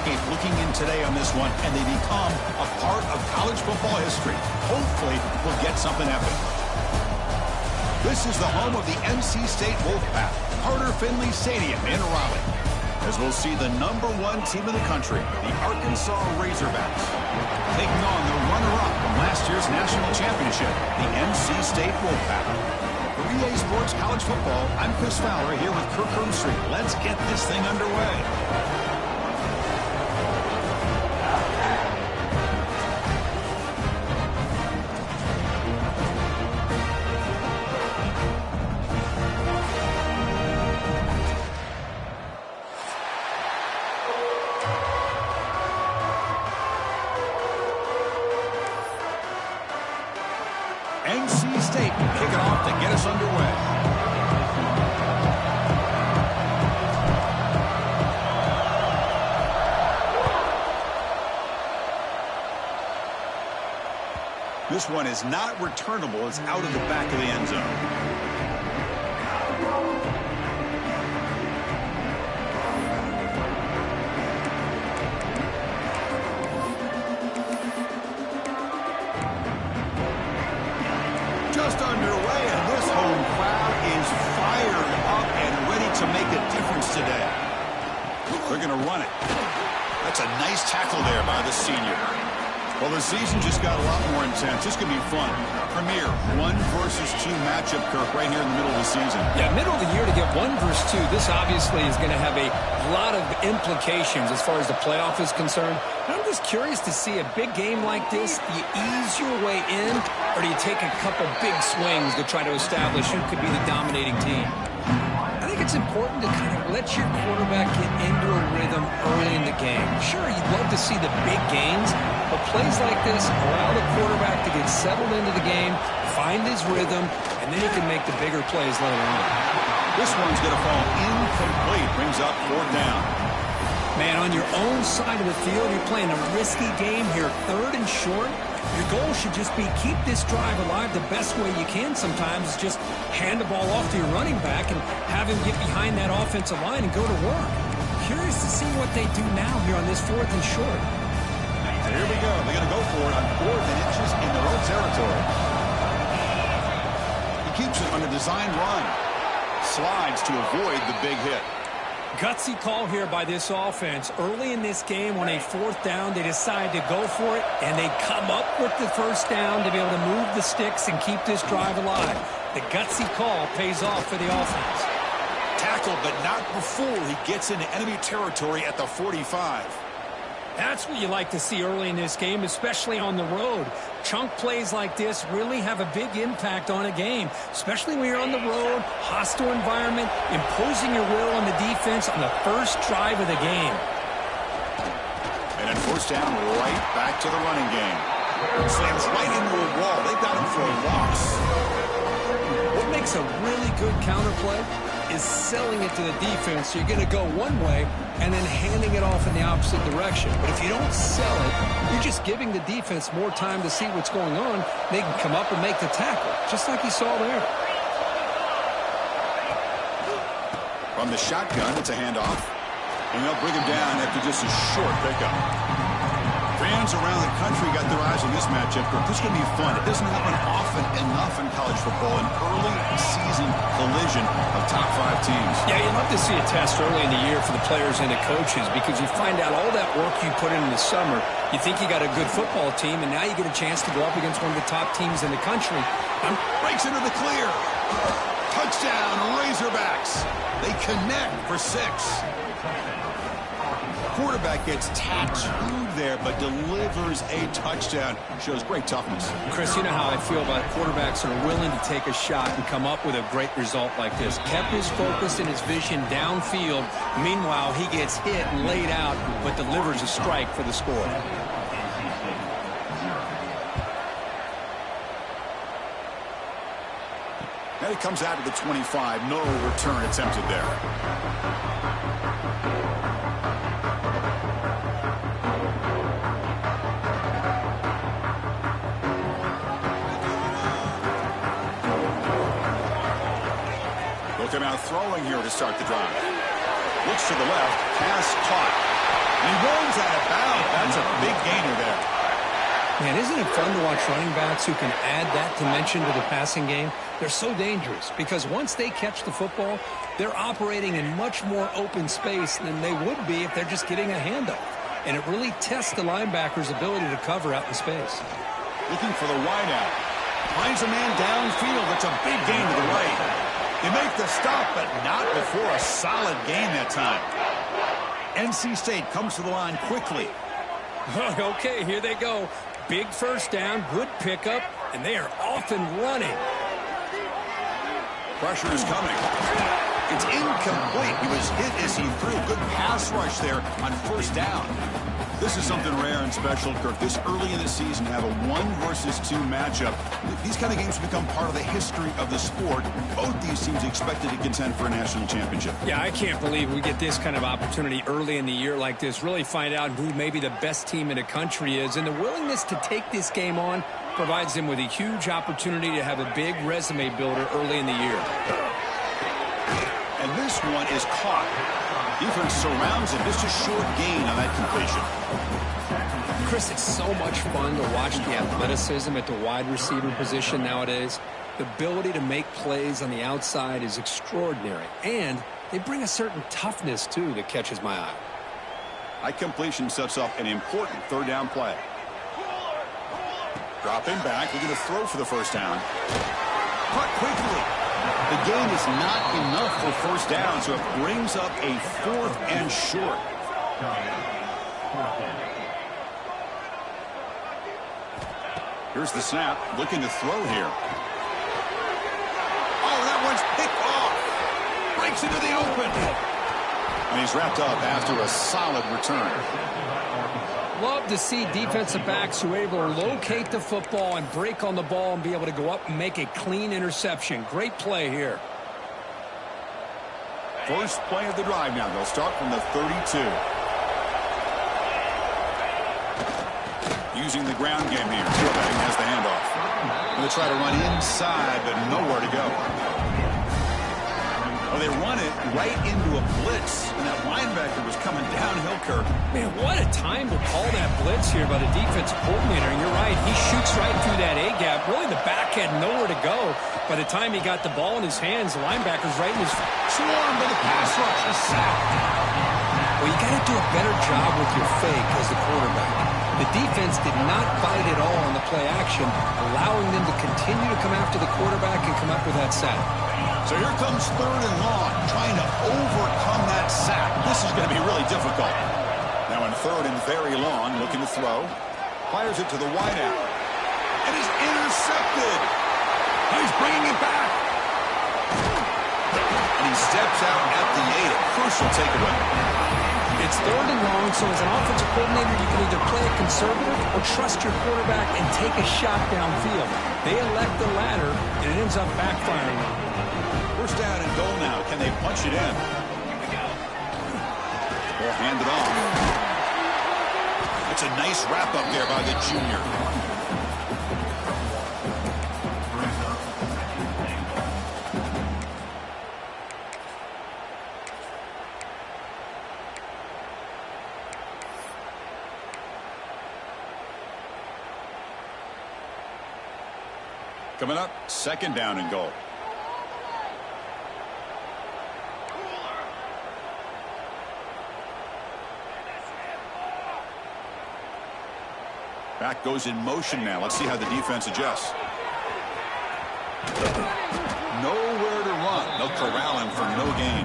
State looking in today on this one, and they become a part of college football history. Hopefully, we'll get something epic. This is the home of the NC State Wolfpack, Carter Finley Stadium in Raleigh. As we'll see the #1 team in the country, the Arkansas Razorbacks, taking on the runner-up from last year's national championship, the NC State Wolfpack. For EA Sports College Football, I'm Chris Fowler here with Kirk Herbstreit. Let's get this thing underway. NC State can kick it off to get us underway. This one is not returnable. It's out of the back of the end zone. Just underway, and this home crowd is fired up and ready to make a difference today. They're going to run it. That's a nice tackle there by the senior. Well, the season just got a lot more intense. This could be fun. Premier 1 versus 2 matchup, Kirk, right here in the middle of the season. Yeah, middle of the year to get 1 versus 2. This obviously is going to have a lot of implications as far as the playoff is concerned. And I'm just curious to see a big game like this. Do you ease your way in, or do you take a couple big swings to try to establish who could be the dominating team? I think it's important to kind of let your quarterback get into a rhythm early in the game. Sure, you'd love to see the big gains, but plays like this allow the quarterback to get settled into the game, find his rhythm, and then he can make the bigger plays later on. This one's going to fall incomplete. Brings up 4th down. Man, on your own side of the field, you're playing a risky game here, 3rd and short. Your goal should just be keep this drive alive the best way you can sometimes. Is just hand the ball off to your running back and have him get behind that offensive line and go to work. Curious to see what they do now here on this 4th and short. Here we go. They're going to go for it on 4th and inches in their own territory. He keeps it on a design run. Slides to avoid the big hit. Gutsy call here by this offense. Early in this game on a 4th down, they decide to go for it, and they come up with the 1st down to be able to move the sticks and keep this drive alive. The gutsy call pays off for the offense. Tackled, but not before he gets into enemy territory at the 45. That's what you like to see early in this game, especially on the road. Chunk plays like this really have a big impact on a game, especially when you're on the road, hostile environment, imposing your will on the defense on the first drive of the game. And then 1st down, right back to the running game. Slams right into a wall. They've got him for a loss. What makes a really good counterplay is selling it to the defense. So you're going to go one way and then handing it off in the opposite direction. But if you don't sell it, you're just giving the defense more time to see what's going on. They can come up and make the tackle, just like you saw there. From the shotgun, it's a handoff. And they'll bring him down after just a short pickup. Fans around the country got their eyes on this matchup. This is going to be fun. It doesn't happen often enough in college football, an early season collision of top 5 teams. Yeah, you'd love to see a test early in the year for the players and the coaches because you find out all that work you put in the summer. You think you got a good football team, and now you get a chance to go up against one of the top teams in the country. Breaks into the clear. Touchdown, Razorbacks. They connect for 6. Quarterback gets tattooed there, but delivers a touchdown. Shows great toughness. Chris, you know how I feel about quarterbacks that are willing to take a shot and come up with a great result like this. Kept his focus and his vision downfield. Meanwhile, he gets hit and laid out, but delivers a strike for the score. And he comes out to the 25. No return attempted there. Looking out throwing here to start the drive. Looks to the left. Pass caught. He runs out of bounds. That's a big gainer there. Man, isn't it fun to watch running backs who can add that dimension to the passing game? They're so dangerous because once they catch the football, they're operating in much more open space than they would be if they're just getting a handoff. And it really tests the linebacker's ability to cover out in space. Looking for the wideout. Finds a man downfield. It's a big gain to the right. They make the stop, but not before a solid gain that time. NC State comes to the line quickly. Okay, here they go. Big first down, good pickup, and they are off and running. Pressure is coming. It's incomplete. He was hit as he threw. Good pass rush there on first down. This is something rare and special, Kirk. This early in the season, have a 1 versus 2 matchup. These kind of games become part of the history of the sport. Both these teams expected to contend for a national championship. Yeah, I can't believe we get this kind of opportunity early in the year like this. Really find out who maybe the best team in the country is. And the willingness to take this game on provides them with a huge opportunity to have a big resume builder early in the year. And this one is caught. Defense surrounds him. Just a short gain on that completion. Chris, it's so much fun to watch the athleticism at the wide receiver position nowadays. The ability to make plays on the outside is extraordinary. And they bring a certain toughness, too, that catches my eye. That completion sets up an important third down play. Dropping back. We're going to throw for the first down. Caught quickly. The gain is not enough for first down, so it brings up a 4th and short. Here's the snap. Looking to throw here. Oh, that one's picked off. Breaks into the open. And he's wrapped up after a solid return. Love to see defensive backs who are able to locate the football and break on the ball and be able to go up and make a clean interception. Great play here. First play of the drive now. They'll start from the 32. Using the ground game here. Tailback has the handoff. Going to try to run inside, but nowhere to go. Well, they run it right into a blitz, and that linebacker was coming downhill, Kirk. Man, what a time to call that blitz here by the defensive coordinator. And you're right, he shoots right through that A-gap. Really, the back had nowhere to go. By the time he got the ball in his hands, the linebacker's right in his... Swarmed by the pass rush, a sack. Well, you got to do a better job with your fake as the quarterback. The defense did not bite at all on the play action, allowing them to continue to come after the quarterback and come up with that sack. So here comes 3rd and long, trying to overcome that sack. This is going to be really difficult. Now in 3rd and very long, looking to throw. Fires it to the wideout. And is intercepted. He's bringing it back. And he steps out at the 8. A crucial takeaway. It's 3rd and long, so as an offensive coordinator, you can either play it conservative or trust your quarterback and take a shot downfield. They elect the latter, and it ends up backfiring. First down and goal now. Can they punch it in? They'll hand it off. It's a nice wrap-up there by the junior. Coming up, 2nd down and goal. Back goes in motion now. Let's see how the defense adjusts. Nowhere to run. They'll corral him for no gain.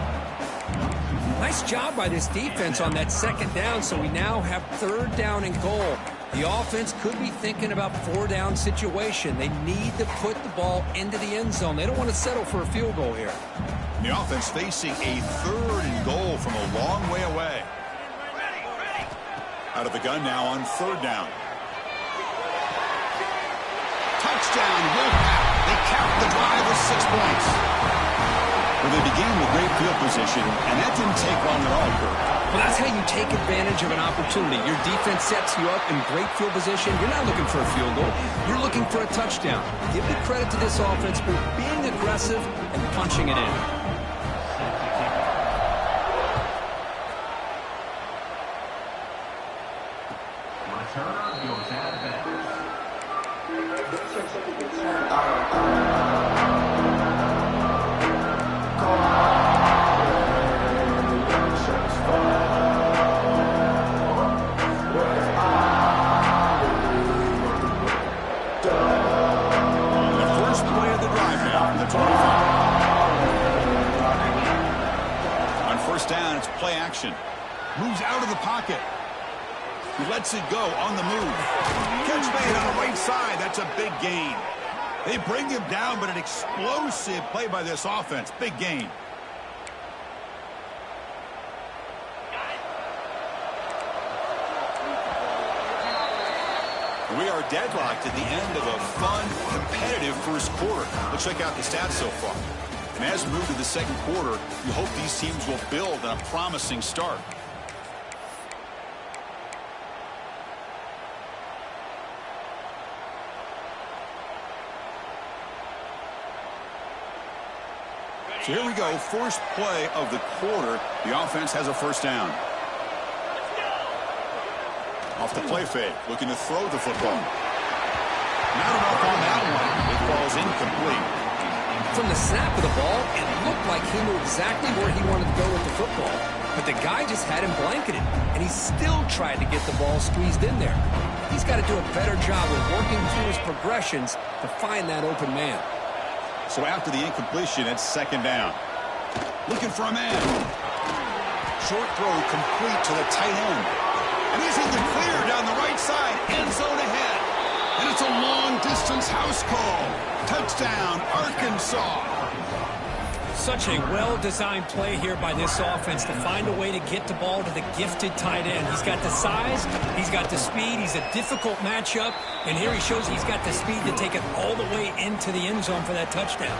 Nice job by this defense on that 2nd down, so we now have 3rd down and goal. The offense could be thinking about 4-down situation. They need to put the ball into the end zone. They don't want to settle for a field goal here. And the offense facing a 3rd and goal from a long way away. Out of the gun now on 3rd down. Touchdown, Wolfpack. They cap the drive with 6 points. Well, they began with great field position, and that didn't take long at all, Kirk. Well, that's how you take advantage of an opportunity. Your defense sets you up in great field position. You're not looking for a field goal. You're looking for a touchdown. Give the credit to this offense for being aggressive and punching it in. Turner goes out of bounds. The first play of the drive now from the 25. On first down, it's play action. Moves out of the pocket. He lets it go on the move. Catch made on the right side. That's a big gain. They bring him down, but an explosive play by this offense. Big gain. We are deadlocked at the end of a fun, competitive first quarter. Let's check out the stats so far. And as we move to the second quarter, you hope these teams will build on a promising start. So here we go, first play of the quarter. The offense has a first down. Off the play fake, looking to throw the football. Not enough on that one. It falls incomplete. From the snap of the ball, it looked like he knew exactly where he wanted to go with the football. But the guy just had him blanketed, and he still tried to get the ball squeezed in there. He's got to do a better job of working through his progressions to find that open man. So after the incompletion, it's second down. Looking for a man. Short throw complete to the tight end. And he's in the clear down the right side. End zone ahead. And it's a long-distance house call. Touchdown, Arkansas. Such a well-designed play here by this offense to find a way to get the ball to the gifted tight end. He's got the size, he's got the speed, he's a difficult matchup, and here he shows he's got the speed to take it all the way into the end zone for that touchdown.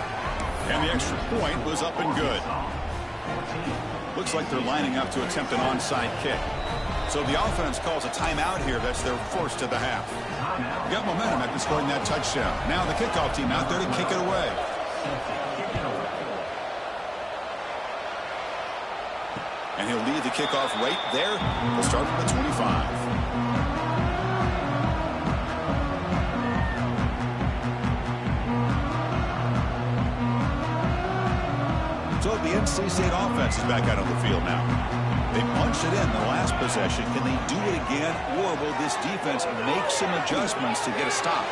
And the extra point was up and good. Looks like they're lining up to attempt an onside kick. So the offense calls a timeout here. That's their first of the half. Got momentum after scoring that touchdown. Now the kickoff team out there to kick it away. And he'll lead the kickoff right there. We'll start at the 25. So the NC State offense is back out on the field now. They punched it in the last possession. Can they do it again, or will this defense make some adjustments to get a stop?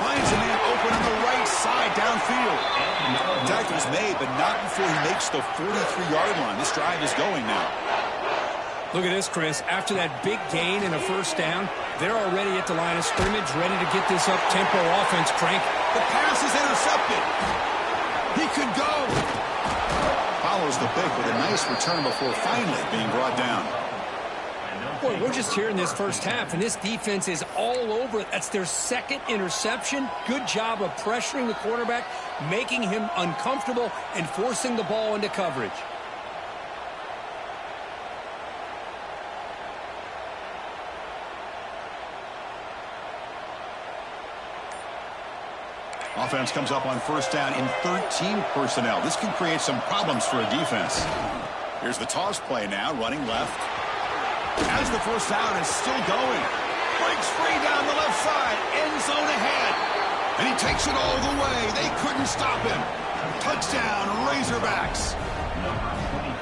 Finds a man open on the right side downfield. Tackle's made, but not before he makes the 43-yard line. This drive is going now. Look at this, Chris. After that big gain and a first down, they're already at the line of scrimmage, ready to get this up-tempo offense cranking. The pass is intercepted. He could go. Follows the pick with a nice return before finally being brought down. Boy, we're just here in this first half, and this defense is all over it. That's their second interception. Good job of pressuring the quarterback, making him uncomfortable, and forcing the ball into coverage. Offense comes up on first down in 13 personnel. This can create some problems for a defense. Here's the toss play now, running left. As the first down is still going. Breaks free down the left side. End zone ahead. And he takes it all the way. They couldn't stop him. Touchdown, Razorbacks.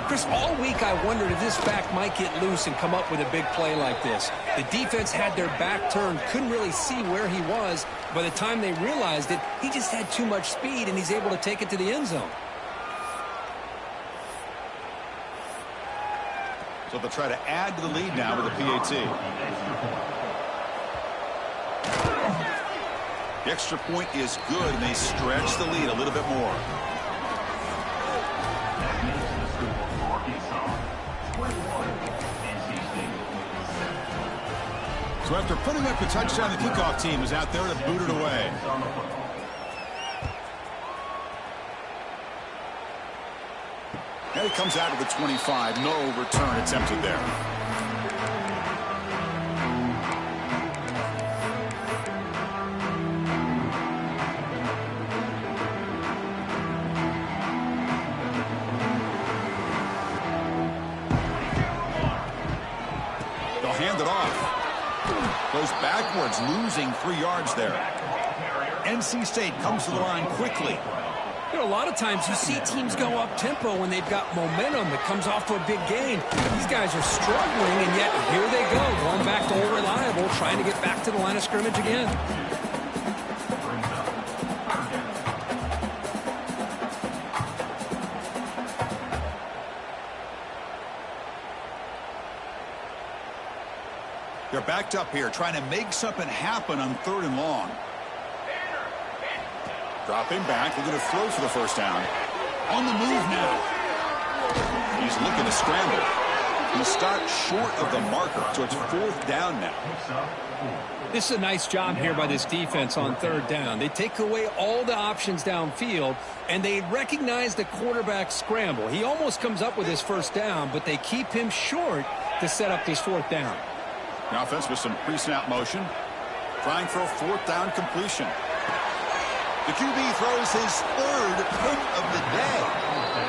Chris, all week I wondered if this back might get loose and come up with a big play like this. The defense had their back turned, couldn't really see where he was. By the time they realized it, he just had too much speed, and he's able to take it to the end zone. So they'll try to add to the lead now with a PAT. The extra point is good, and they stretch the lead a little bit more. So after putting up the touchdown, the kickoff team is out there to boot it away. And it comes out of the 25. No return attempted there. They'll hand it off. Goes backwards, losing 3 yards there. NC State comes to the line quickly. You know, a lot of times you see teams go up-tempo when they've got momentum that comes off to a big gain. These guys are struggling, and yet here they go, going back to Old Reliable, trying to get back to the line of scrimmage again. They're backed up here, trying to make something happen on 3rd and long. Dropping back, looking to throw for the first down. On the move now. He's looking to scramble. He stopped short of the marker, so it's 4th down now. This is a nice job here by this defense on 3rd down. They take away all the options downfield, and they recognize the quarterback scramble. He almost comes up with his first down, but they keep him short to set up this 4th down. The offense with some pre-snap motion, trying for a 4th down completion. The QB throws his 3rd hit of the day.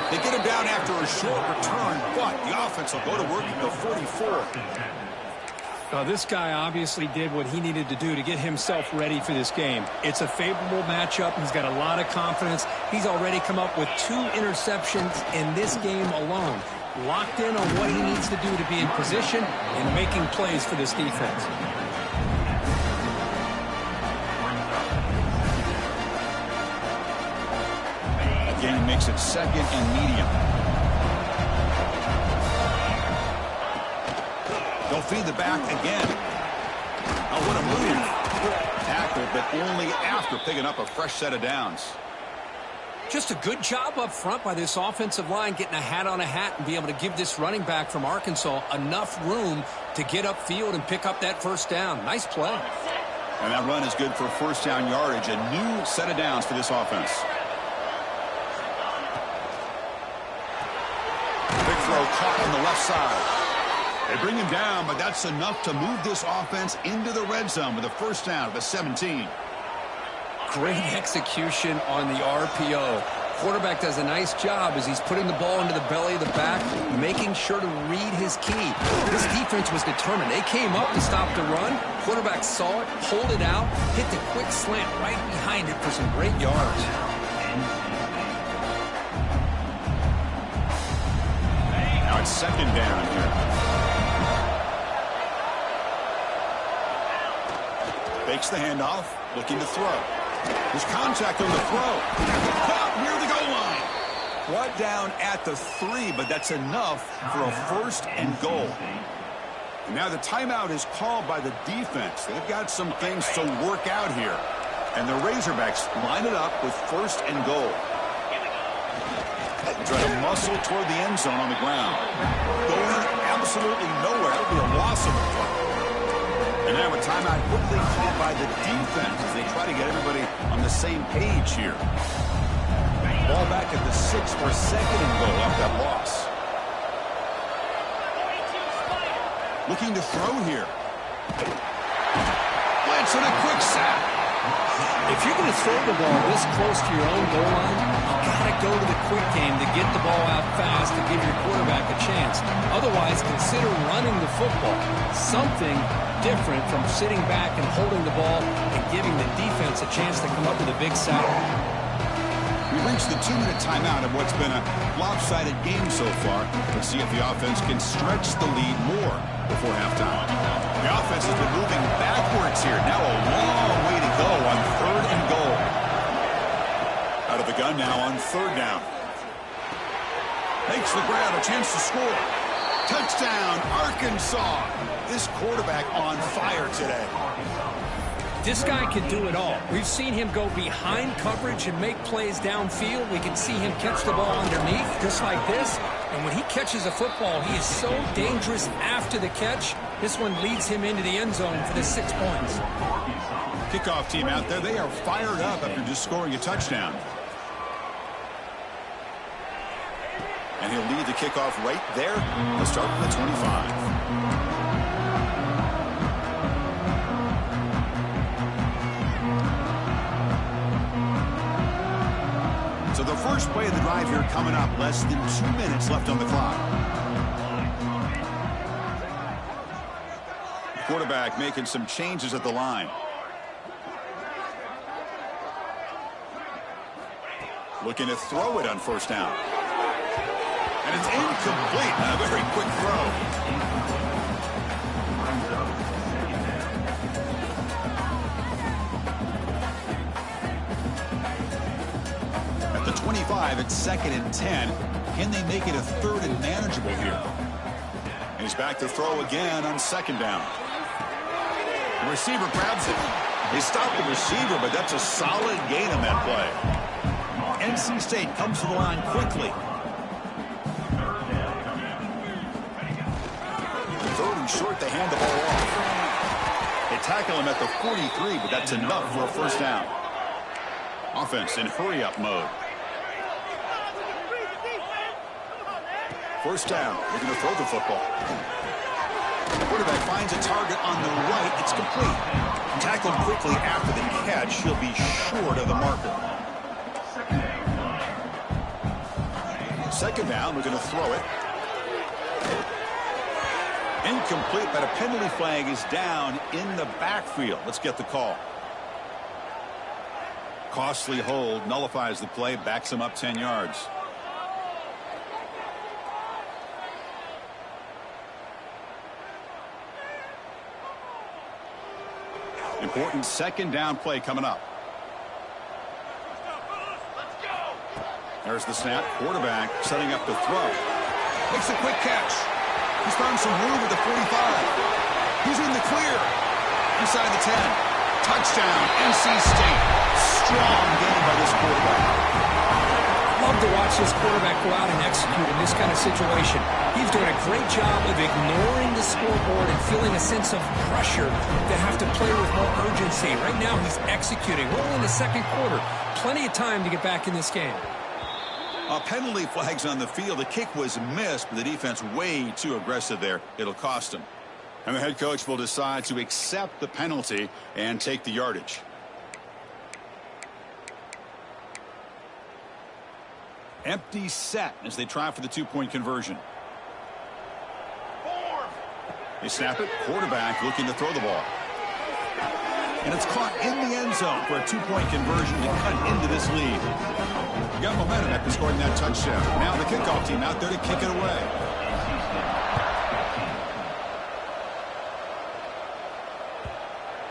They get him down after a short return, but the offense will go to work at the 44. This guy obviously did what he needed to do to get himself ready for this game. It's a favorable matchup. He's got a lot of confidence. He's already come up with 2 interceptions in this game alone. Locked in on what he needs to do to be in position and making plays for this defense. Again, makes it 2nd and medium. They'll feed the back again. Oh, what a move. Tackle, but only after picking up a fresh set of downs. Just a good job up front by this offensive line, getting a hat on a hat and be able to give this running back from Arkansas enough room to get upfield and pick up that first down. Nice play. And that run is good for first down yardage. A new set of downs for this offense. Big throw caught on the left side. They bring him down, but that's enough to move this offense into the red zone with a first down at the 17. Great execution on the RPO. Quarterback does a nice job as he's putting the ball into the belly of the back, making sure to read his key. This defense was determined. They came up to stop the run. Quarterback saw it, pulled it out, hit the quick slant right behind it for some great yards. Now it's 2nd down here. Fakes the handoff, looking to throw. There's contact on the throw. Caught near the goal line. Brought down at the 3, but that's enough for a 1st and goal. And now the timeout is called by the defense. They've got some things to work out here. And the Razorbacks line it up with 1st and goal. Try to muscle toward the end zone on the ground. Going absolutely nowhere. It'll be a loss of the play. And now a timeout quickly called by the defense as they try to get everybody on the same page here. Ball back at the 6 for a 2nd and goal off that loss. Looking to throw here. Blitz and a quick sack. If you're going to throw the ball this close to your own goal line, you got to go to the quick game to get the ball out fast to give your quarterback a chance. Otherwise, consider running the football. Something different from sitting back and holding the ball and giving the defense a chance to come up with a big sack. We reached the 2-minute timeout of what's been a lopsided game so far. Let's see if the offense can stretch the lead more before halftime. The offense has been moving backwards here. Now a long way to go on 3rd and goal. Out of the gun now on 3rd down. Makes the grab, a chance to score. Touchdown, Arkansas. This quarterback on fire today. This guy can do it all. We've seen him go behind coverage and make plays downfield. We can see him catch the ball underneath, just like this. And when he catches a football, he is so dangerous after the catch. This one leads him into the end zone for the 6 points. Kickoff team out there, they are fired up after just scoring a touchdown. And he'll lead the kickoff right there. He'll start from the 25. So the first play of the drive here coming up. Less than 2 minutes left on the clock. Quarterback making some changes at the line. Looking to throw it on first down. And it's incomplete. A very quick throw. At the 25, it's 2nd and 10. Can they make it a 3rd and manageable here? And he's back to throw again on 2nd down. The receiver grabs it. They stop the receiver, but that's a solid gain on that play. NC State comes to the line quickly. 3rd and short, they hand the ball off. They tackle him at the 43, but that's enough for a first down. Offense in hurry-up mode. First down. They're going to throw the football. The quarterback finds a target on the right. It's complete. Tackled quickly after the catch. He'll be short of the marker. 2nd down. We're going to throw it. Incomplete, but a penalty flag is down in the backfield. Let's get the call. Costly hold nullifies the play, backs him up 10 yards. Important 2nd down play coming up. There's the snap. Quarterback setting up to throw. Makes a quick catch. He's found some room at the 45. He's in the clear. Inside the 10. Touchdown, NC State. Strong game by this quarterback. Love to watch this quarterback go out and execute in this kind of situation. He's doing a great job of ignoring the scoreboard and feeling a sense of pressure to have to play with more urgency. Right now, he's executing. We're in the 2nd quarter. Plenty of time to get back in this game. Penalty flags on the field. The kick was missed, but the defense way too aggressive there. It'll cost him. And the head coach will decide to accept the penalty and take the yardage. Empty set as they try for the 2-point conversion. They snap it. Quarterback looking to throw the ball. And it's caught in the end zone for a 2-point conversion to cut into this lead. You got momentum after scoring that touchdown. Now the kickoff team out there to kick it away.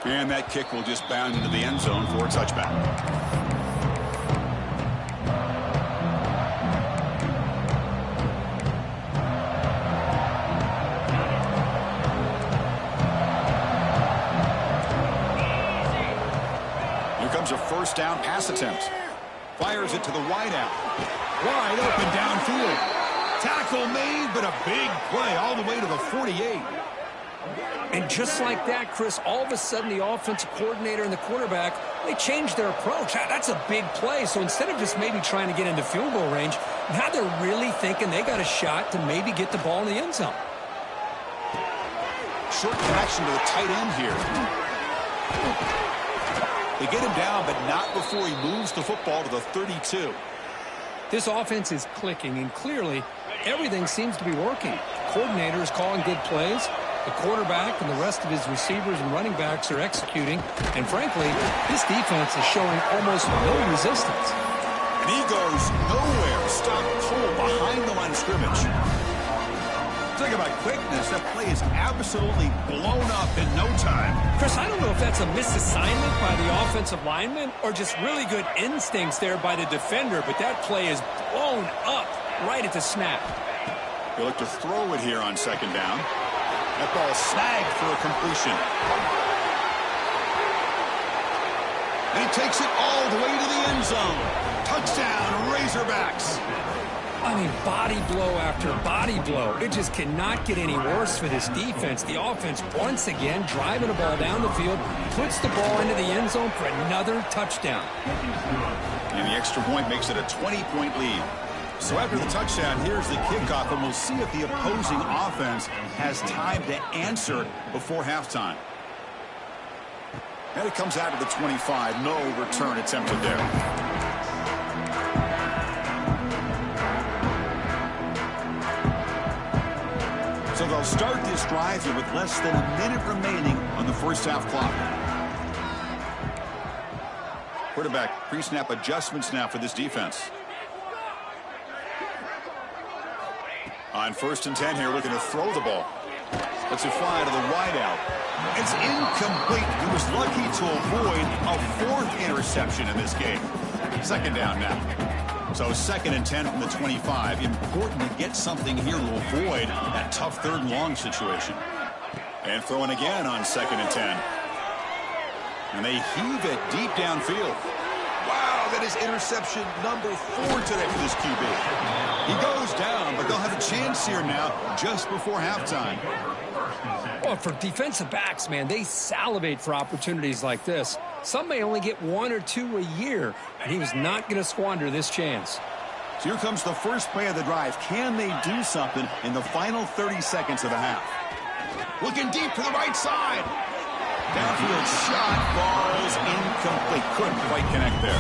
And that kick will just bound into the end zone for a touchback. A first down pass attempt. Fires it to the wideout. Wide open downfield. Tackle made, but a big play all the way to the 48. And just like that, Chris, all of a sudden the offensive coordinator and the quarterback, they changed their approach. That's a big play. So instead of just maybe trying to get into field goal range, now they're really thinking they got a shot to maybe get the ball in the end zone. Short connection to the tight end here. They get him down, but not before he moves the football to the 32. This offense is clicking, and clearly everything seems to be working. The coordinator is calling good plays. The quarterback and the rest of his receivers and running backs are executing. And frankly, this defense is showing almost no resistance. And he goes nowhere. Stop cold behind the line of scrimmage. Talk about quickness. That play is absolutely blown up in no time. Chris, I don't know if that's a misassignment by the offensive lineman or just really good instincts there by the defender, but that play is blown up right at the snap. They look to throw it here on 2nd down. That ball snagged for a completion. And he takes it all the way to the end zone. Touchdown, Razorbacks. I mean, body blow after body blow. It just cannot get any worse for this defense. The offense, once again, driving the ball down the field, puts the ball into the end zone for another touchdown. And the extra point makes it a 20-point lead. So after the touchdown, here's the kickoff, and we'll see if the opposing offense has time to answer before halftime. And it comes out of the 25. No return attempted there. So they'll start this drive here with less than a minute remaining first half clock. Quarterback pre-snap adjustments now for this defense. On 1st and 10 here, looking to throw the ball. Lets it fly to the wideout. It's incomplete. He was lucky to avoid a 4th interception in this game. 2nd down now. So 2nd and 10 from the 25. Important to get something here to avoid that tough 3rd and long situation. And throwing again on 2nd and 10. And they heave it deep downfield. Wow, that is interception number 4 today for this QB. He goes down, but they'll have a chance here now just before halftime. Well, for defensive backs, man, they salivate for opportunities like this. Some may only get 1 or 2 a year, and he was not going to squander this chance. So here comes the first play of the drive. Can they do something in the final 30 seconds of the half? Looking deep to the right side. Downfield shot falls incomplete. Couldn't quite connect there.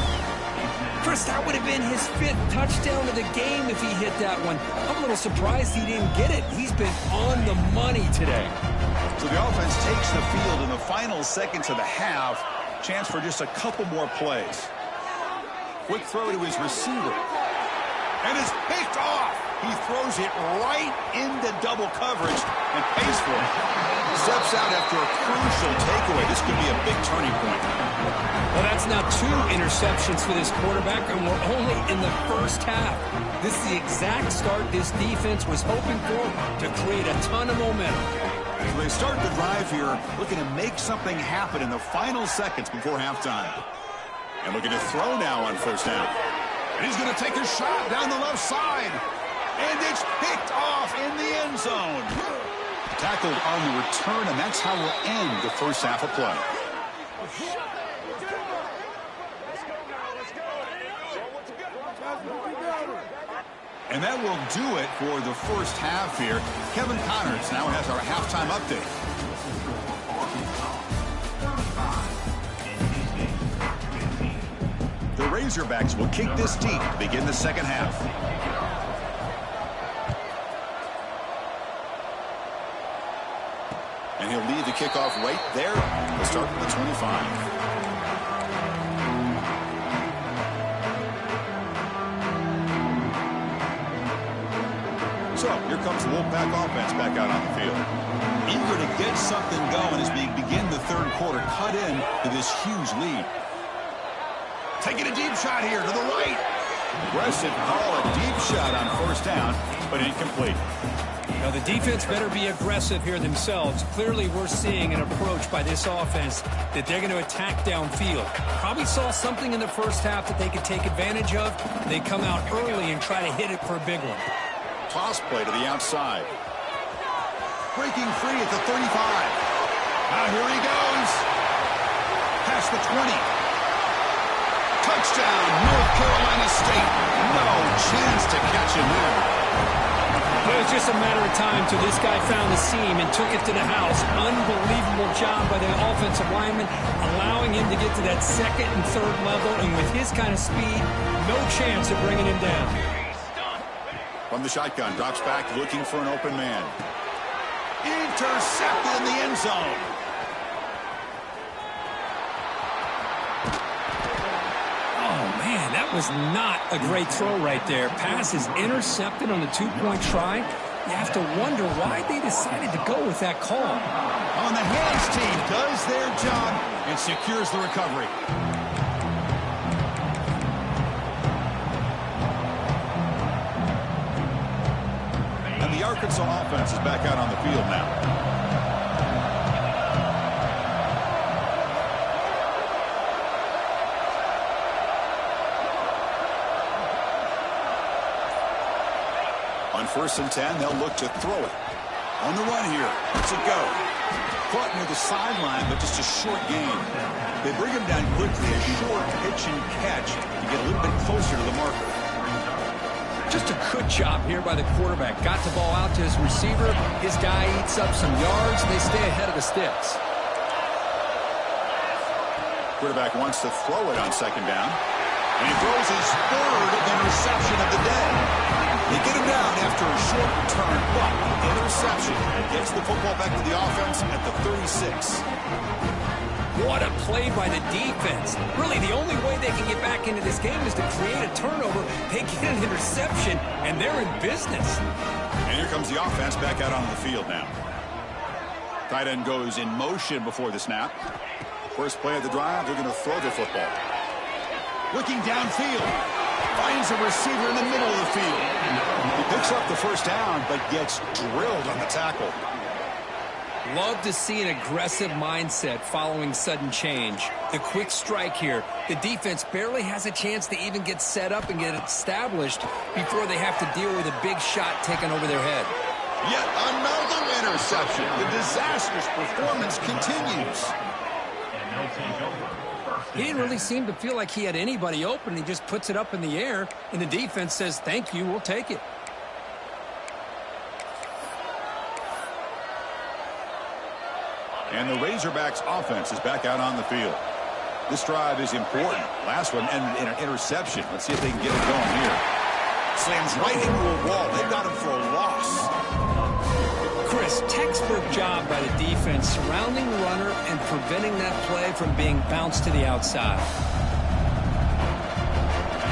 Chris, that would have been his 5th touchdown of the game if he hit that one. I'm a little surprised he didn't get it. He's been on the money today. So the offense takes the field in the final seconds of the half. Chance for just a couple more plays. Quick throw to his receiver. And it's picked off. He throws it right into double coverage and pays for it. Steps out after a crucial takeaway. This could be a big turning point. Well, that's now 2 interceptions for this quarterback, and we're only in the first half. This is the exact start this defense was hoping for to create a ton of momentum. So they start the drive here, looking to make something happen in the final seconds before halftime. And looking to throw now on 1st down. And he's going to take a shot down the left side. And it's picked off in the end zone. Tackled on the return, and that's how we'll end the first half of play. And that will do it for the first half here. Kevin Connors now has our halftime update. The Razorbacks will kick this deep to begin the second half. And he'll lead the kickoff right there. We'll start from the 25. So here comes the Wolfpack offense back out on the field. Eager to get something going as we begin the 3rd quarter. Cut in to this huge lead. Taking a deep shot here to the right. Aggressive call, a deep shot on 1st down, but incomplete. Now, the defense better be aggressive here themselves. Clearly, we're seeing an approach by this offense that they're going to attack downfield. Probably saw something in the first half that they could take advantage of. They come out early and try to hit it for a big one. Toss play to the outside. Breaking free at the 35. Now here he goes. Past the 20. Touchdown, North Carolina State. No chance to catch him there. It was just a matter of time till this guy found the seam and took it to the house. Unbelievable job by the offensive lineman, allowing him to get to that 2nd and 3rd level. And with his kind of speed, no chance of bringing him down. From the shotgun, drops back looking for an open man. Intercepted in the end zone. That was not a great throw right there. Pass is intercepted on the 2-point try. You have to wonder why they decided to go with that call. On the hands team does their job and secures the recovery. And the Arkansas offense is back out on the field now. On 1st and 10, they'll look to throw it. On the run here. Let's it go. Caught near the sideline, but just a short gain. They bring him down quickly. A short pitch and catch to get a little bit closer to the marker. Just a good job here by the quarterback. Got the ball out to his receiver. His guy eats up some yards. They stay ahead of the sticks. Quarterback wants to throw it on 2nd down. And he throws his 3rd interception of the day. They get him down after a short return, but interception gets the football back to the offense at the 36. What a play by the defense. Really, the only way they can get back into this game is to create a turnover. They get an interception, and they're in business. And here comes the offense back out onto the field now. Tight end goes in motion before the snap. First play of the drive, they're going to throw the football. Looking downfield. Finds a receiver in the middle of the field. He picks up the first down, but gets drilled on the tackle. Love to see an aggressive mindset following sudden change. The quick strike here. The defense barely has a chance to even get set up and get established before they have to deal with a big shot taken over their head. Yet another interception. The disastrous performance continues. And they'll take over. He didn't really seem to feel like he had anybody open. He just puts it up in the air, and the defense says, thank you, we'll take it. And the Razorbacks offense is back out on the field. This drive is important. Last one ended in an interception. Let's see if they can get it going here. Slams right into a wall. They got him for a loss. Chris, textbook job by the defense surrounding the runner and preventing that play from being bounced to the outside.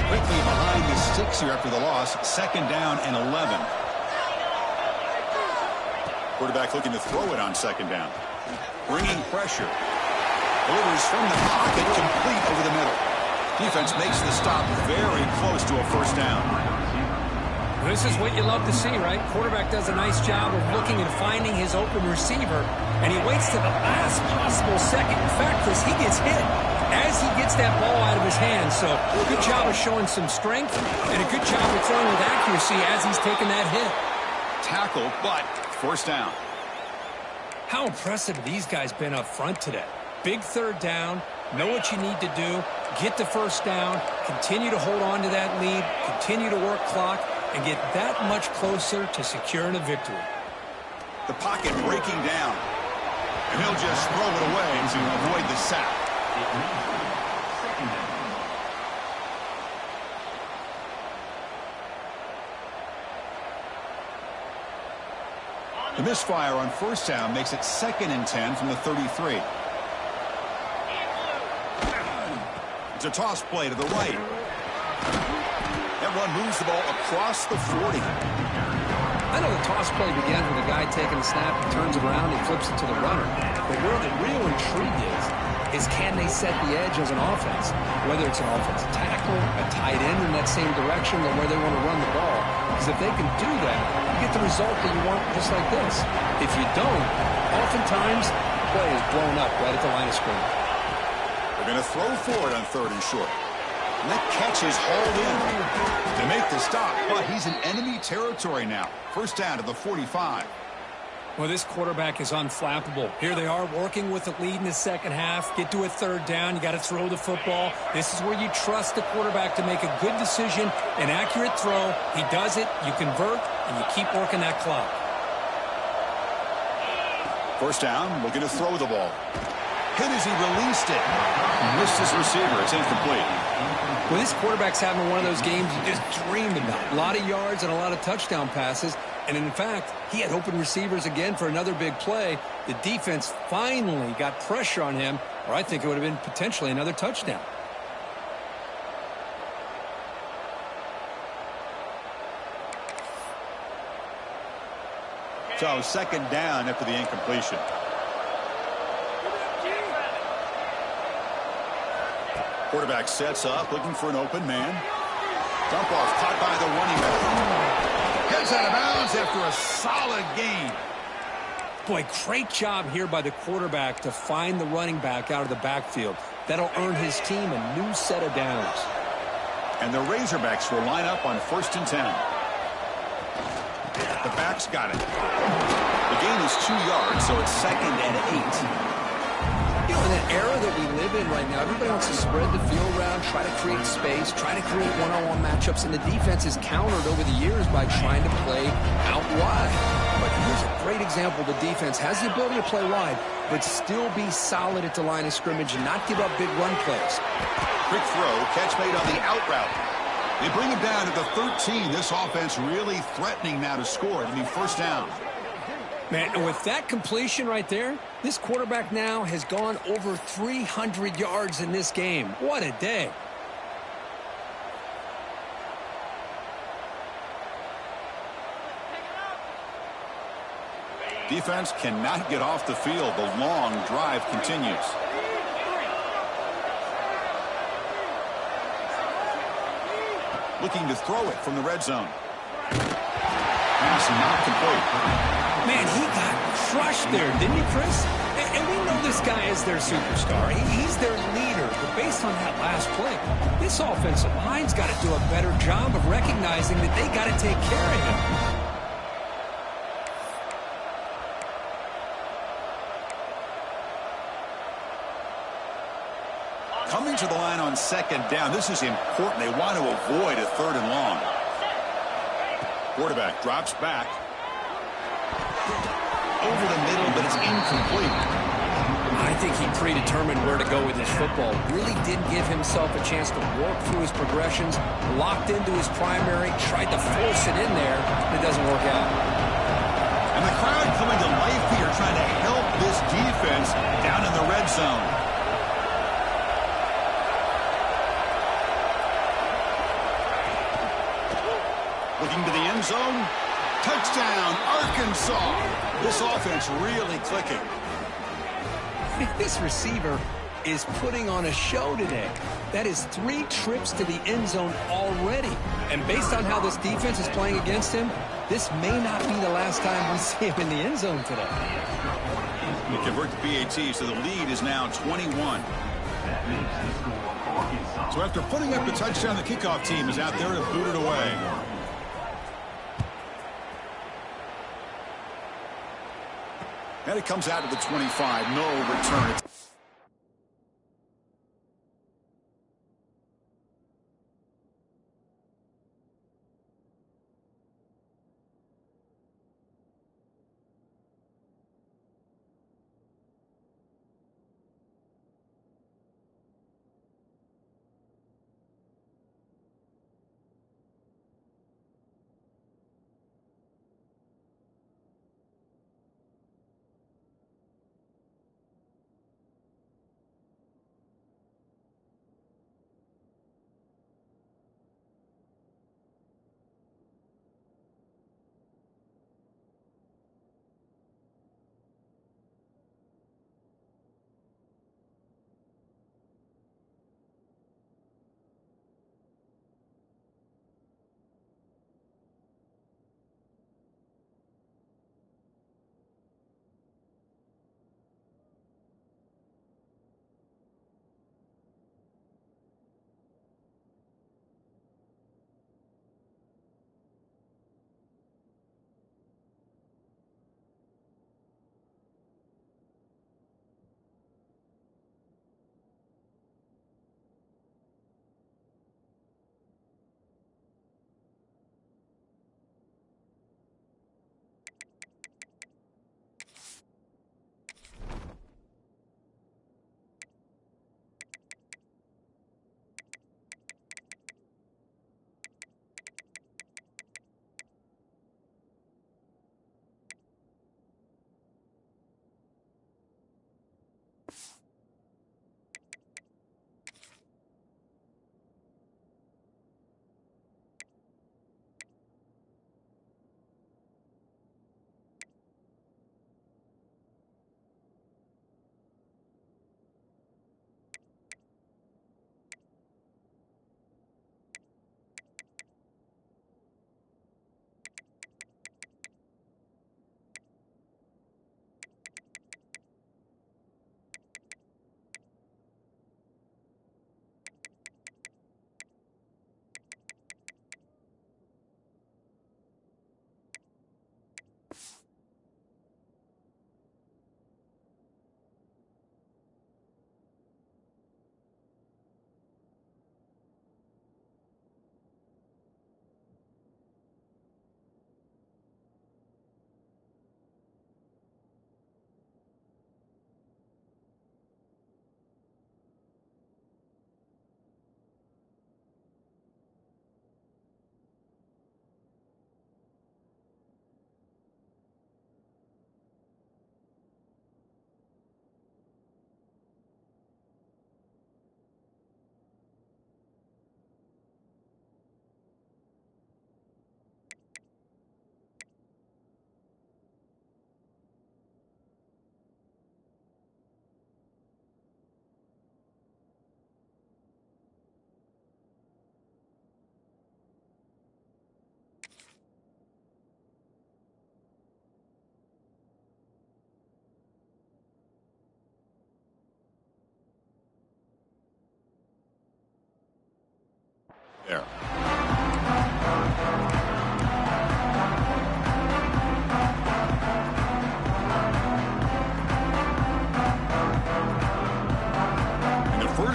Quickly behind the sticks here after the loss. Second down and 11. Quarterback looking to throw it on second down. Bringing pressure. Delivers from the pocket, complete over the middle. Defense makes the stop very close to a first down. This is what you love to see, right? Quarterback does a nice job of looking and finding his open receiver, and he waits to the last possible second. In fact, Chris, he gets hit as he gets that ball out of his hands. So good job of showing some strength and a good job of throwing with accuracy as he's taking that hit. Tackle, but first down. How impressive have these guys been up front today? Big third down, know what you need to do, get the first down, continue to hold on to that lead, continue to work clock, and get that much closer to securing a victory. The pocket breaking down. And he'll just throw it away to avoid the sack. Second down. The misfire on first down makes it 2nd and 10 from the 33. It's a toss play to the right. That one moves the ball across the 40. I know the toss play begins with a guy taking a snap, he turns it around, and flips it to the runner. But where the real intrigue is can they set the edge as an offense? Whether it's an offensive tackle, a tight end in that same direction, or where they want to run the ball. Because if they can do that, you get the result that you want just like this. If you don't, oftentimes the play is blown up right at the line of scrimmage. They're going to throw for it on 3rd and short. And that catch is hauled in to make the stop, but he's in enemy territory now. First down to the 45. Well, this quarterback is unflappable. Here they are working with the lead in the second half. Get to a third down. You got to throw the football. This is where you trust the quarterback to make a good decision, an accurate throw. He does it, you convert, and you keep working that clock. First down, looking to throw the ball. Hit as he released it. Missed his receiver. It's incomplete. Well, this quarterback's having one of those games you just dreamed about. A lot of yards and a lot of touchdown passes. And in fact, he had open receivers again for another big play. The defense finally got pressure on him, or I think it would have been potentially another touchdown. So 2nd down after the incompletion. Quarterback sets up, looking for an open man. Dump off, caught by the running back. Heads out of bounds after a solid gain. Boy, great job here by the quarterback to find the running back out of the backfield. That'll earn his team a new set of downs. And the Razorbacks will line up on 1st and 10. The back's got it. The gain is 2 yards, so it's 2nd and 8. You know, in that era that we live in right now, everybody wants to spread the field around, try to create space, try to create one-on-one matchups, and the defense is countered over the years by trying to play out wide. But here's a great example. The defense has the ability to play wide, but still be solid at the line of scrimmage and not give up big run plays. Quick throw, catch made on the out route. They bring him down to the 13. This offense really threatening now to score. It'll be first down. Man, and with that completion right there, this quarterback now has gone over 300 yards in this game. What a day. Defense cannot get off the field. The long drive continues. Looking to throw it from the red zone. Pass not complete. Man, he got crushed there, didn't he, Chris? And we know this guy is their superstar. He's their leader. But based on that last play, this offensive line's got to do a better job of recognizing that they got to take care of him. Coming to the line on second down. This is important. They want to avoid a third and long. Quarterback drops back. Over the middle, but it's incomplete. I think he predetermined where to go with his football. Really didn't give himself a chance to work through his progressions. Locked into his primary, tried to force it in there. It doesn't work out. And the crowd coming to life here, trying to help this defense down in the red zone. Looking to the end zone. Touchdown, Arkansas. This offense really clicking. This receiver is putting on a show today. That is 3 trips to the end zone already. And based on how this defense is playing against him, this may not be the last time we see him in the end zone today. We convert to PAT, so the lead is now 21. So after putting up the touchdown, the kickoff team is out there to boot it away. And it comes out to the 25. No return.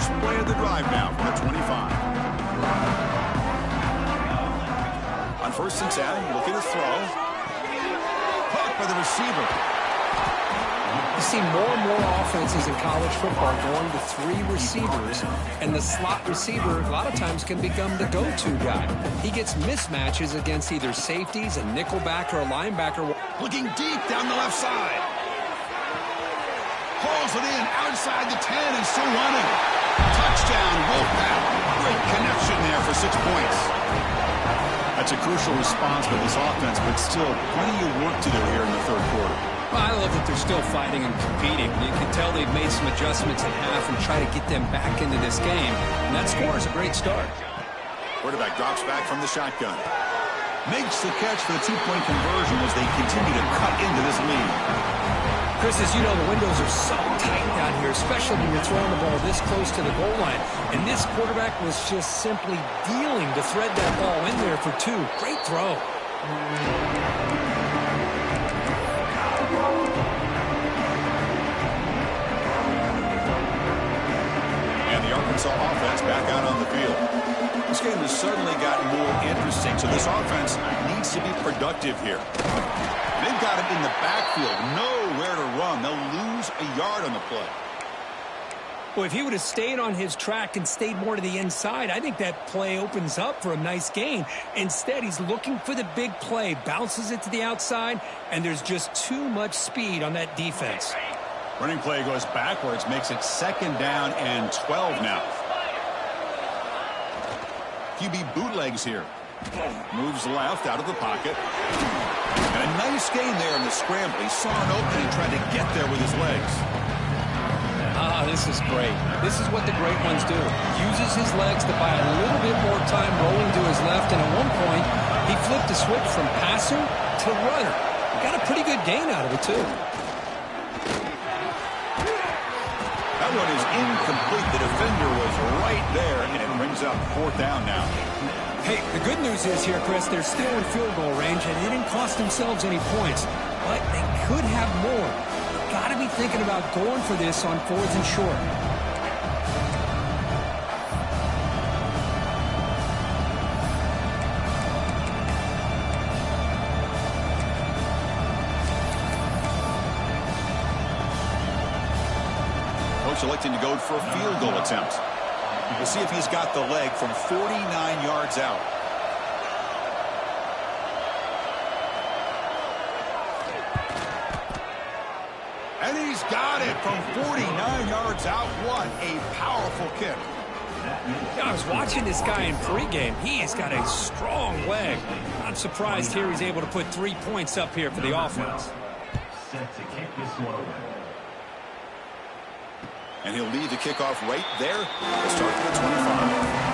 First play of the drive now from the 25. On 1st and 10, looking to throw. Caught by the receiver. You see more and more offenses in college football going to 3 receivers, and the slot receiver a lot of times can become the go-to guy. He gets mismatches against either safeties, a nickelback, or a linebacker. Looking deep down the left side. Hauls it in outside the 10 and still running. Touchdown, Wolfpack. Great connection there for 6 points. That's a crucial response for this offense, but still plenty of work to do here in the 3rd quarter. Well, I love that they're still fighting and competing. You can tell they've made some adjustments at half and try to get them back into this game. And that score is a great start. Quarterback drops back from the shotgun. Makes the catch for the 2-point conversion as they continue to cut into this lead. Chris, as you know, the windows are so tight down here, especially when you're throwing the ball this close to the goal line. And this quarterback was just simply dealing to thread that ball in there for 2. Great throw. And the Arkansas offense back out on the field. This game has certainly gotten more interesting, so this offense needs to be productive here. They've got him in the backfield, nowhere to run. They'll lose a yard on the play. Well, if he would have stayed on his track and stayed more to the inside, I think that play opens up for a nice gain. Instead, he's looking for the big play, bounces it to the outside, and there's just too much speed on that defense. Running play goes backwards, makes it 2nd down and 12 now. QB bootlegs here. Moves left out of the pocket. And a nice gain there in the scramble. He saw an opening, tried to get there with his legs. This is great. This is what the great ones do. Uses his legs to buy a little bit more time rolling to his left, and at one point, he flipped a switch from passer to runner. Got a pretty good gain out of it, too. That one is incomplete. The defender was right there, and it brings up 4th down now. Hey, the good news is here, Chris, they're still in field goal range, and they didn't cost themselves any points, but they could have more. Got to be thinking about going for this on 4th and short. Coach electing to go for a field goal attempt. We'll see if he's got the leg from 49 yards out. And he's got it from 49 yards out. What a powerful kick. I was watching this guy in pregame. He has got a strong leg. Not surprised here he's able to put 3 points up here for the offense. Set to kick this one away. And he'll lead the kickoff right there. We'll start at the 25.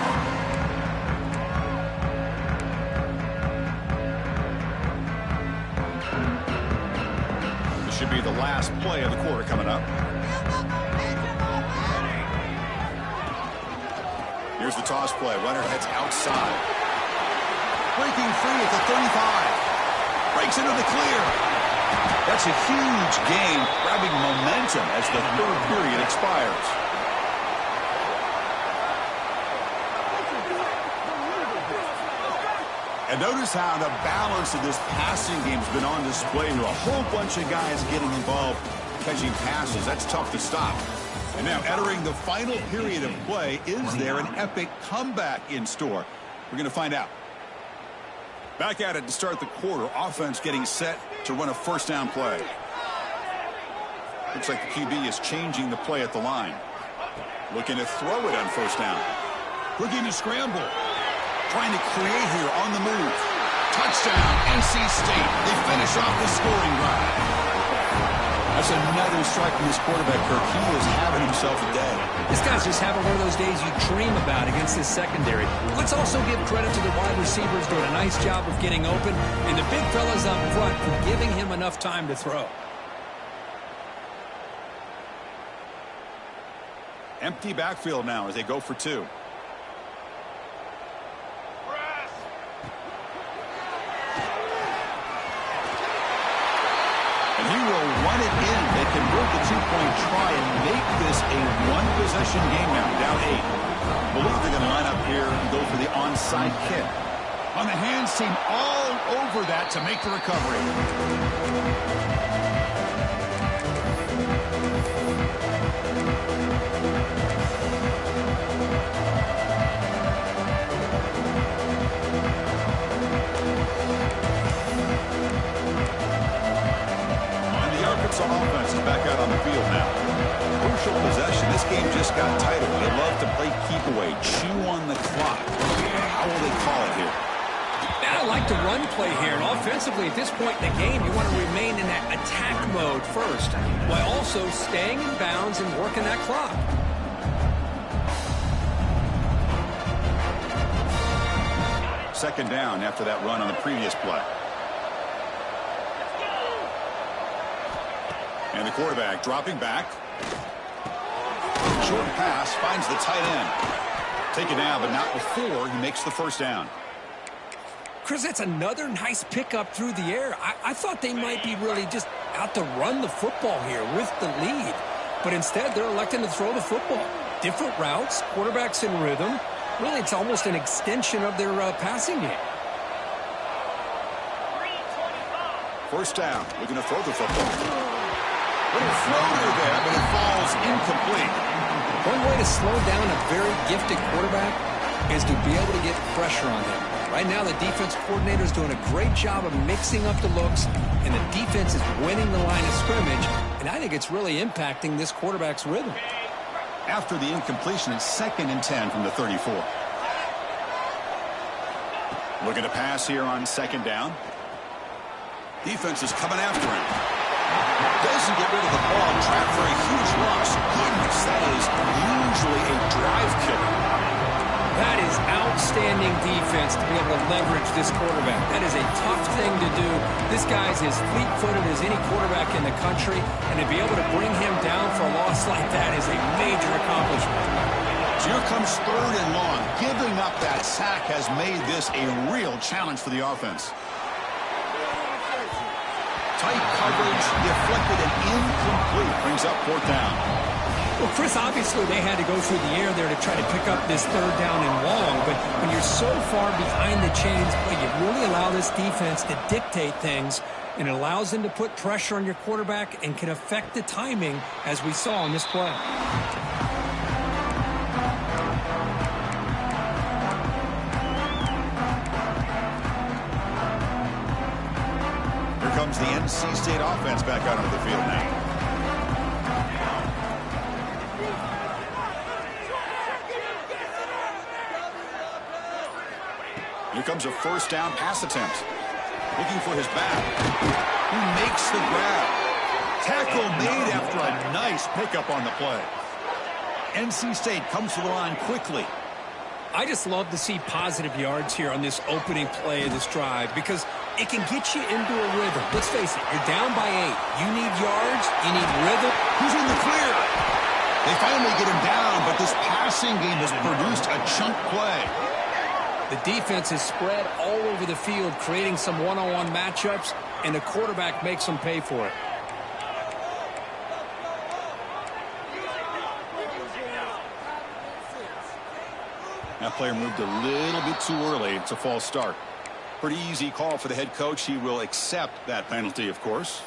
This should be the last play of the quarter coming up. Here's the toss play. Runner heads outside. Breaking free at the 35. Breaks into the clear. That's a huge gain, grabbing momentum as the 3rd period expires. And notice how the balance of this passing game has been on display here. A whole bunch of guys getting involved catching passes. That's tough to stop. And now entering the final period of play, is there an epic comeback in store? We're going to find out. Back at it to start the quarter. Offense getting set to run a 1st down play. Looks like the QB is changing the play at the line. Looking to throw it on 1st down. Looking to scramble. Trying to create here on the move. Touchdown, NC State. They finish off the scoring drive. That's another strike from this quarterback, Kirk. He is having himself a day. This guy's just having one of those days you dream about against this secondary. Let's also give credit to the wide receivers doing a nice job of getting open, and the big fellas up front for giving him enough time to throw. Empty backfield now as they go for 2. And he will run it in. They convert the 2-point try and make this a 1-possession possession game now, down 8. I believe they're going to line up here and go for the onside kick. On the hands team all over that to make the recovery. And the Arkansas offense is back out on the field now. Crucial possession. This game just got tighter. They love to play keep away, chew on the clock. How will they call it here? I like to run play here, and offensively at this point in the game, you want to remain in that attack mode first, while also staying in bounds and working that clock. Second down after that run on the previous play. And the quarterback dropping back. Short pass finds the tight end. Take it down, but not before he makes the first down. Chris, that's another nice pickup through the air. I thought they might be really just out to run the football here with the lead. But instead, they're electing to throw the football. Different routes, quarterbacks in rhythm. Really, it's almost an extension of their passing game. First down, looking to throw the football. Little floater there, but it falls incomplete. One way to slow down a very gifted quarterback is to be able to get pressure on him. Right now, the defense coordinator is doing a great job of mixing up the looks, and the defense is winning the line of scrimmage, and I think it's really impacting this quarterback's rhythm. After the incompletion, it's 2nd and 10 from the 34. Looking to pass here on 2nd down. Defense is coming after him. Doesn't get rid of the ball, trapped for a huge loss. Goodness, that is usually a drive killer. That is outstanding defense to be able to leverage this quarterback. That is a tough thing to do. This guy's as fleet-footed as any quarterback in the country, and to be able to bring him down for a loss like that is a major accomplishment. So here comes 3rd and long. Giving up that sack has made this a real challenge for the offense. Tight coverage, deflected and incomplete. Brings up 4th down. Well, Chris, obviously they had to go through the air there to try to pick up this 3rd down and long, but when you're so far behind the chains, boy, you really allow this defense to dictate things, and it allows them to put pressure on your quarterback and can affect the timing, as we saw on this play. Here comes the NC State offense back out onto the field now. Here comes a 1st down pass attempt. Looking for his back. He makes the grab. Tackle made after a nice pickup on the play. NC State comes to the line quickly. I just love to see positive yards here on this opening play of this drive because it can get you into a rhythm. Let's face it, you're down by 8. You need yards, you need rhythm. Who's in the clear? They finally get him down, but this passing game has produced a chunk play. The defense is spread all over the field, creating some one-on-one matchups, and the quarterback makes them pay for it. That player moved a little bit too early. It's a false start. Pretty easy call for the head coach. He will accept that penalty, of course.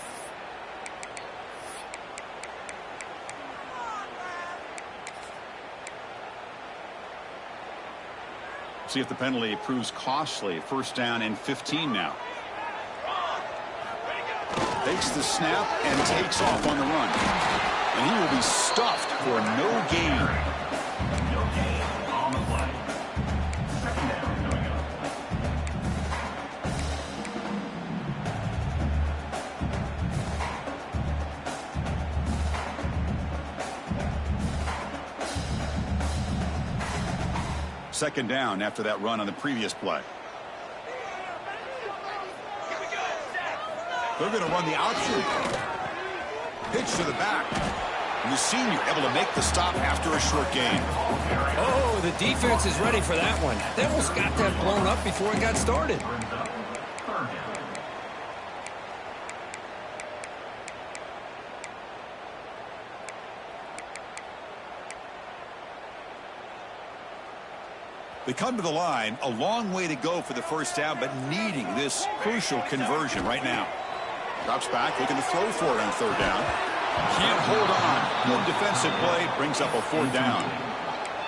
See if the penalty proves costly. 1st down and 15 now. Takes the snap and takes off on the run. And he will be stuffed for no gain. No gain on the play. 2nd down coming up. Second down after that run on the previous play. They're going to run the option. Pitch to the back. And the senior able to make the stop after a short gain. Oh, the defense is ready for that one. They almost got that blown up before it got started. Brings up 3rd down. They come to the line, a long way to go for the first down, but needing this crucial conversion right now. Drops back, looking to throw for it on third down. Can't hold on. Good defensive play, brings up a fourth down.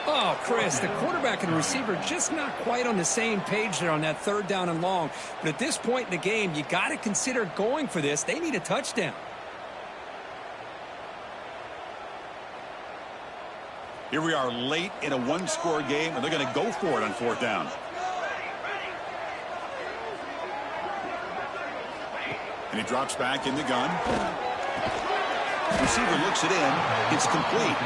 Oh, Chris, the quarterback and receiver just not quite on the same page there on that third down and long. But at this point in the game, you got to consider going for this. They need a touchdown. Here we are late in a one-score game, and they're going to go for it on fourth down. And he drops back in the gun. Receiver looks it in. It's complete.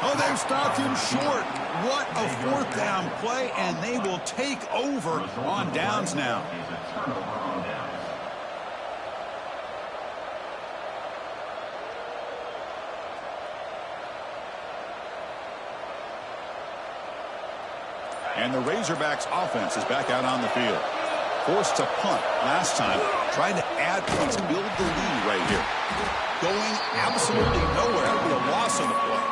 Oh, they've stopped him short. What a fourth down play, and they will take over on downs now. And the Razorbacks offense is back out on the field. Forced to punt last time, trying to add points, build the lead right here. Going absolutely nowhere. That would be a loss on the play.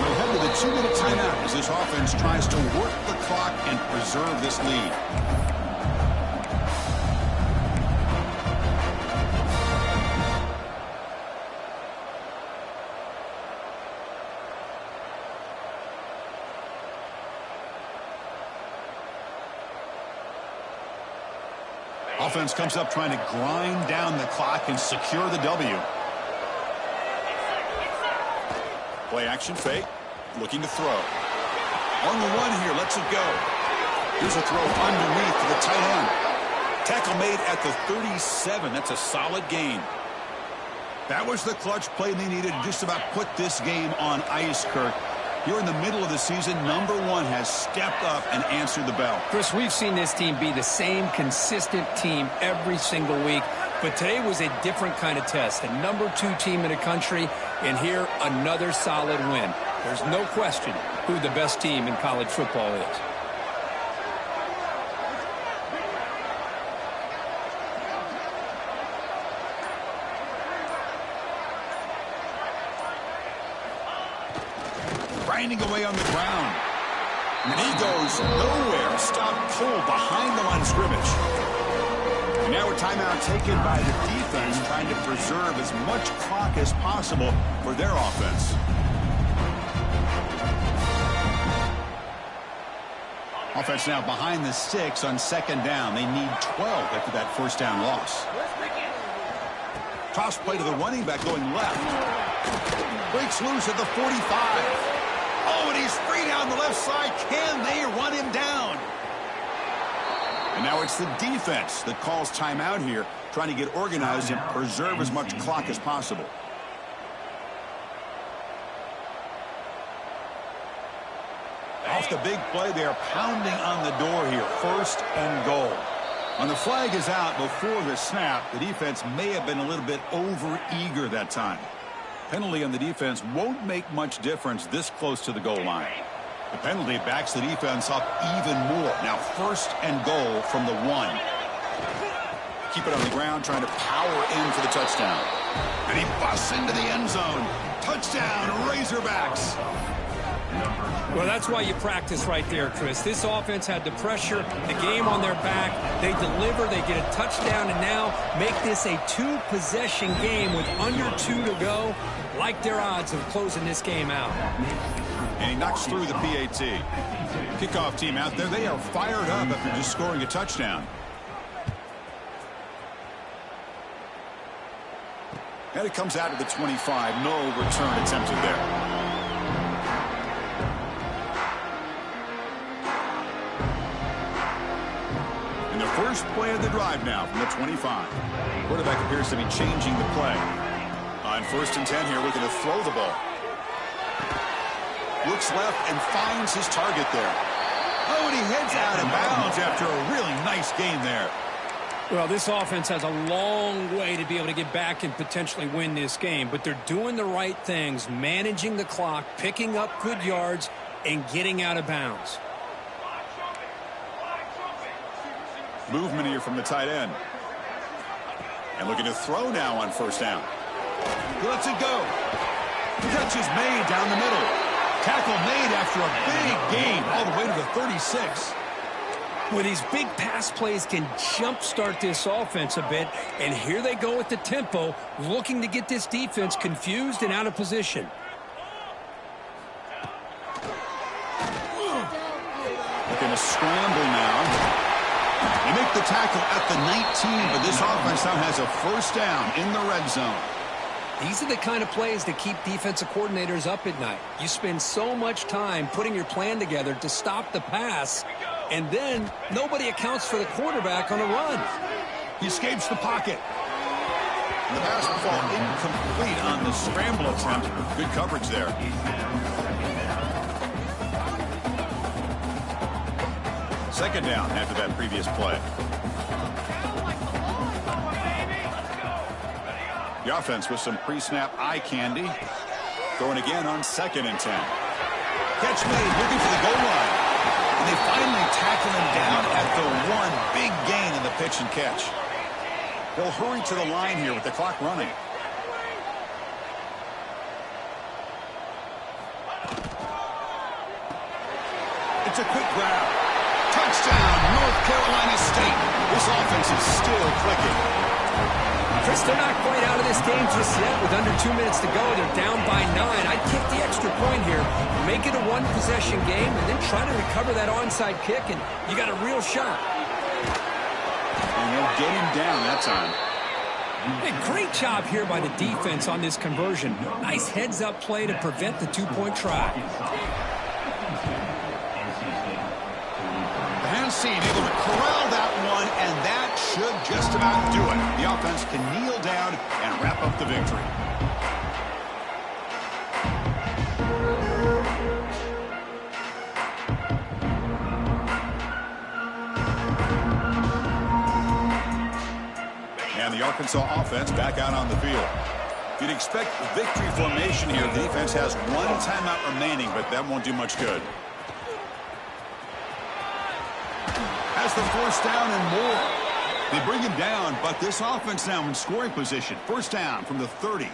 We'll head to the 2-minute timeout as this offense tries to work the clock and preserve this lead. Offense comes up trying to grind down the clock and secure the W. Play action fake. Looking to throw. On the run here. Lets it go. Here's a throw underneath to the tight end. Tackle made at the 37. That's a solid gain. That was the clutch play they needed to just about put this game on ice, Kirk. You're in the middle of the season. Number one has stepped up and answered the bell. Chris, we've seen this team be the same consistent team every single week, but today was a different kind of test. The number 2 team in the country, and here another solid win. There's no question who the best team in college football is. Grinding away on the ground. And he goes nowhere. Stop pulled behind the line of scrimmage. And now a timeout taken by the defense, trying to preserve as much clock as possible for their offense. Offense now behind the 6 on second down. They need 12 after that first down loss. Toss play to the running back going left. Breaks loose at the 45. Oh, and he's free down the left side. Can they run him down? And now it's the defense that calls timeout here, trying to get organized and preserve as much clock as possible. Off the big play, they are pounding on the door here. First and goal. When the flag is out before the snap, the defense may have been a little bit over-eager that time. Penalty on the defense won't make much difference this close to the goal line. The penalty backs the defense up even more. Now first and goal from the 1. Keep it on the ground, trying to power in for the touchdown. And he busts into the end zone. Touchdown, Razorbacks. Well, that's why you practice right there, Chris. This offense had the pressure, the game on their back. They deliver, they get a touchdown, and now make this a 2-possession game with under 2 to go. Like their odds of closing this game out. And he knocks through the PAT. Kickoff team out there, they are fired up after just scoring a touchdown. And it comes out of the 25. No return attempted there. First play of the drive now from the 25. Quarterback appears to be changing the play. On first and 10 here, looking to throw the ball. Looks left and finds his target there. Oh, and he heads out of bounds after a really nice game there. Well, this offense has a long way to be able to get back and potentially win this game, but they're doing the right things, managing the clock, picking up good yards, and getting out of bounds. Movement here from the tight end. And looking to throw now on first down. He lets it go. The catch is made down the middle. Tackle made after a big gain all the way to the 36. Well, these big pass plays can jumpstart this offense a bit, and here they go with the tempo, looking to get this defense confused and out of position. Looking to scramble now. They make the tackle at the 19, but this offense now has a first down in the red zone. These are the kind of plays that keep defensive coordinators up at night. You spend so much time putting your plan together to stop the pass, and then nobody accounts for the quarterback on a run. He escapes the pocket. And the pass will fall incomplete on the scramble attempt. Good coverage there. Second down after that previous play. The offense with some pre-snap eye candy. Throwing again on 2nd and 10. Catch made, looking for the goal line. And they finally tackle him down at the one. Big gain in the pitch and catch. They'll hurry to the line here with the clock running. It's a quick grab. Touchdown, North Carolina State. This offense is still clicking. Chris, they're not quite out of this game just yet. With under 2 minutes to go, they're down by 9. I'd kick the extra point here, make it a one-possession game, and then try to recover that onside kick, and you got a real shot. And they'll get him down that time. Hey, great job here by the defense on this conversion. Nice heads-up play to prevent the two-point try. Hennessy able to corral that one, and that should just about do it. The offense can kneel down and wrap up the victory. And the Arkansas offense back out on the field. You'd expect victory formation here. The defense has one timeout remaining, but that won't do much good. Has the first down and more. They bring him down, but this offense now in scoring position. First down from the 30.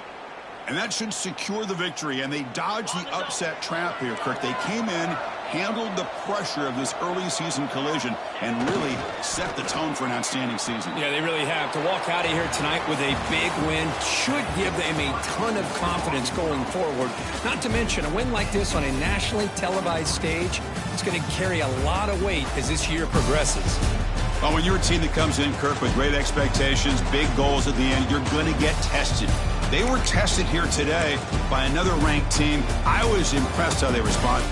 And that should secure the victory, and they dodged the upset trap here, Kirk. They came in, handled the pressure of this early season collision, and really set the tone for an outstanding season. Yeah, they really have. To walk out of here tonight with a big win should give them a ton of confidence going forward. Not to mention, a win like this on a nationally televised stage, it's going to carry a lot of weight as this year progresses. Well, when you're a team that comes in, Kirk, with great expectations, big goals at the end, you're going to get tested. They were tested here today by another ranked team. I was impressed how they responded.